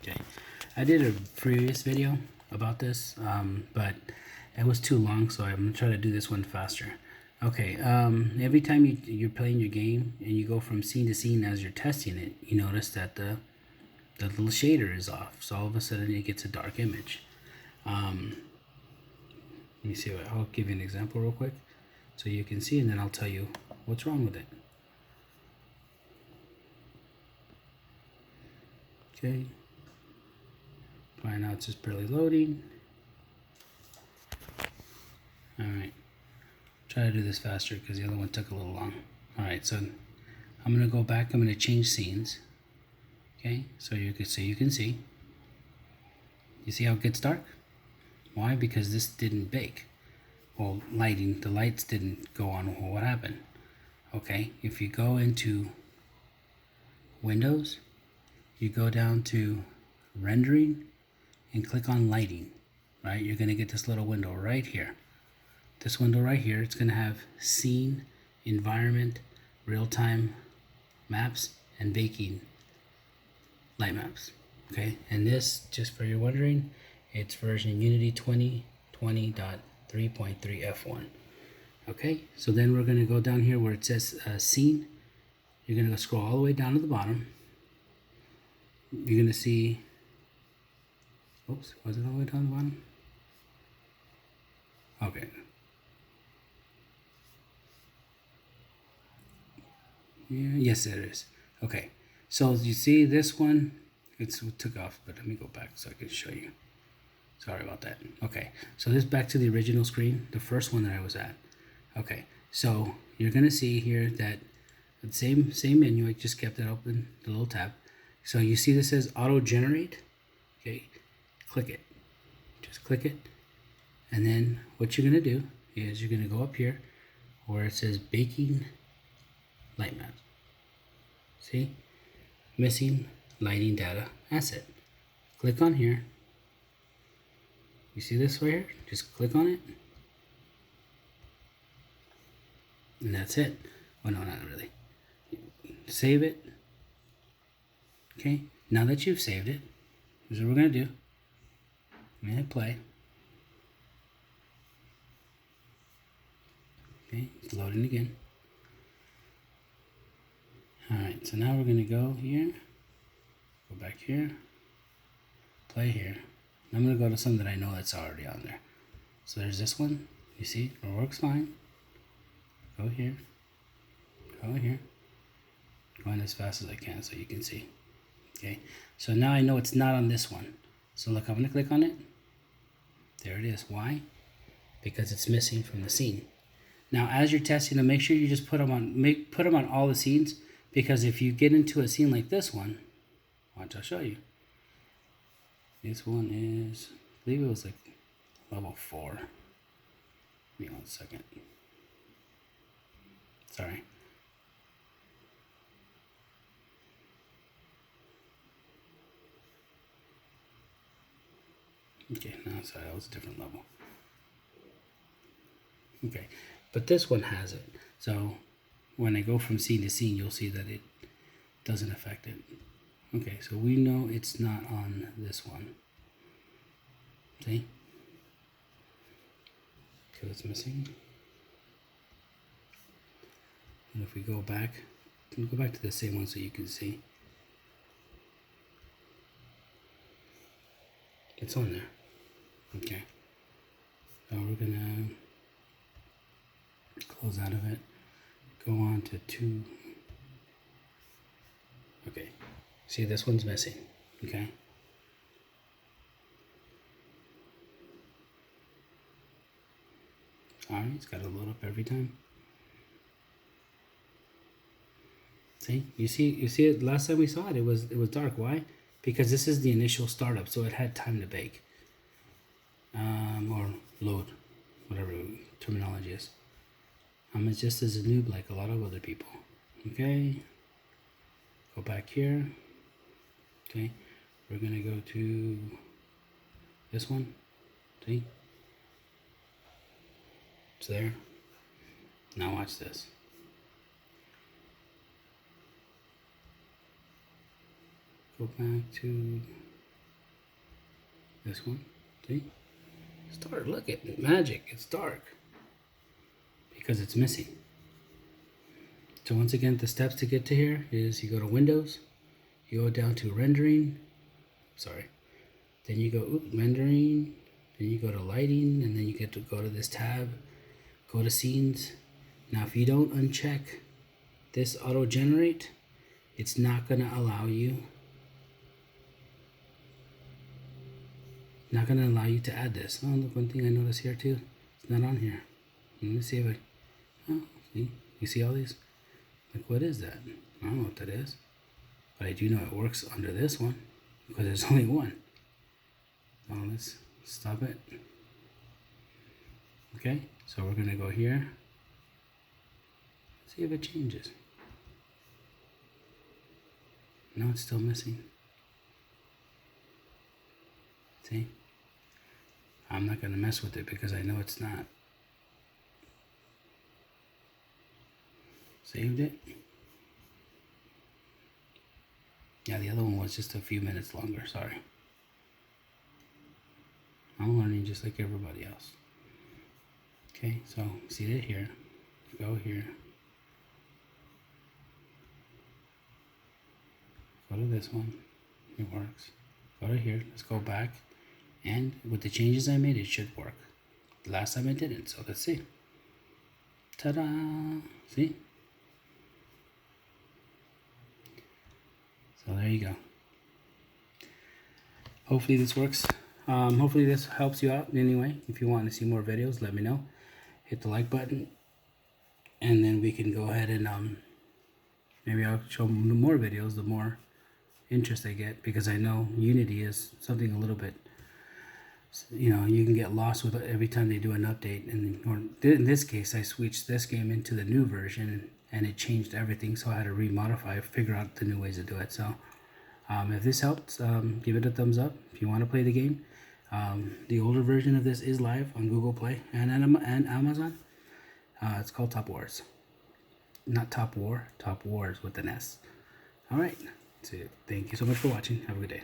Okay, I did a previous video about this, but it was too long, so I'm gonna try to do this one faster. Okay, every time you're playing your game and you go from scene to scene as you're testing it, you notice that the little shader is off, so all of a sudden it gets a dark image. Let me see. I'll give you an example real quick, so you can see, and then I'll tell you what's wrong with it. Okay. Right now it's just barely loading. Alright. Try to do this faster because the other one took a little long. Alright, so I'm gonna go back, I'm gonna change scenes. Okay, so you can see. You see how it gets dark? Why? Because this didn't bake. Well, lighting, the lights didn't go on. Well, what happened? Okay, if you go into Windows, you go down to rendering and click on lighting, right? You're gonna get this little window right here. This window right here, it's gonna have scene, environment, real-time maps, and baking light maps. Okay, and this, just for your wondering, it's version Unity 2020.3.3 F1. Okay, so then we're gonna go down here where it says scene. You're gonna go scroll all the way down to the bottom. You're gonna see, oops, was it all the way down the bottom? Okay. Yeah, yes, it is. Okay, so you see this one, it took off, but let me go back so I can show you. Sorry about that. Okay, so this back to the original screen, the first one that I was at. Okay, so you're gonna see here that the same menu, I just kept it open, the little tab. So you see this says auto generate. Okay, click it. Just click it, and then what you're gonna do is you're gonna go up here where it says baking light maps. See, missing lighting data asset. Click on here. You see this right here? Just click on it. And that's it. Well, no, not really. Save it. Okay, now that you've saved it, here's what we're going to do. I'm going to hit play. Okay, it's loading again. Alright, so now we're going to go here. Go back here. Play here. I'm going to go to something that I know that's already on there. So there's this one. You see, it works fine. Go here. Go here. Going as fast as I can so you can see. Okay, so now I know it's not on this one. So look, I'm going to click on it. There it is. Why? Because it's missing from the scene. Now, as you're testing them, make sure you just put them on all the scenes, because if you get into a scene like this one, watch, I'll show you. This one is, I believe it was like level 4. Give me 1 second. Sorry. Okay, no, sorry, that was a different level. Okay, but this one has it. So when I go from scene to scene, you'll see that it doesn't affect it. Okay, so we know it's not on this one. See? Okay, it's missing. And if we go back to the same one so you can see. It's on there. Okay. So we're gonna close out of it. Go on to 2. Okay. See, this one's missing. Okay. Alright, it's got to load up every time. See, you see it. Last time we saw it, it was dark. Why? Because this is the initial startup, so it had time to bake, or load, whatever terminology is. It's just as a noob like a lot of other people. Okay, go back here. Okay, we're gonna go to this one. See, it's there. Now watch this. Go back to This one, see? It's dark. Look at magic. It's dark because it's missing. So once again, the steps to get to here is you go to Windows, you go down to Rendering, sorry, then you go Rendering, then you go to Lighting, and then you get to go to this tab, go to Scenes. Now if you don't uncheck this auto generate, it's not going to allow you to add this. Oh, look, one thing I noticed here too, it's not on here. Let me see if I, oh, see, you see all these? Like, what is that? I don't know what that is, but I do know it works under this one because there's only one. So let's stop it. Okay, so we're gonna go here. See if it changes. No, it's still missing. See? I'm not gonna mess with it because I know it's not. Saved it. Yeah, the other one was just a few minutes longer, sorry. I'm learning just like everybody else. Okay, so see it here. Go here. Go to this one. It works. Go to here. Let's go back. And with the changes I made, it should work. The last time it didn't, so let's see. Ta-da! See? So there you go. Hopefully this works. Hopefully this helps you out in any way. If you want to see more videos, let me know. Hit the like button. And then we can go ahead and maybe I'll show more videos the more interest I get. Because I know Unity is something a little bit, you know, you can get lost with it every time they do an update. And in this case, I switched this game into the new version and it changed everything, so I had to remodify, figure out the new ways to do it. So if this helped, give it a thumbs up if you want to play the game. The older version of this is live on Google Play and Amazon. It's called Top Wars. Not Top War, Top Wars with an S. Alright, so thank you so much for watching. Have a good day.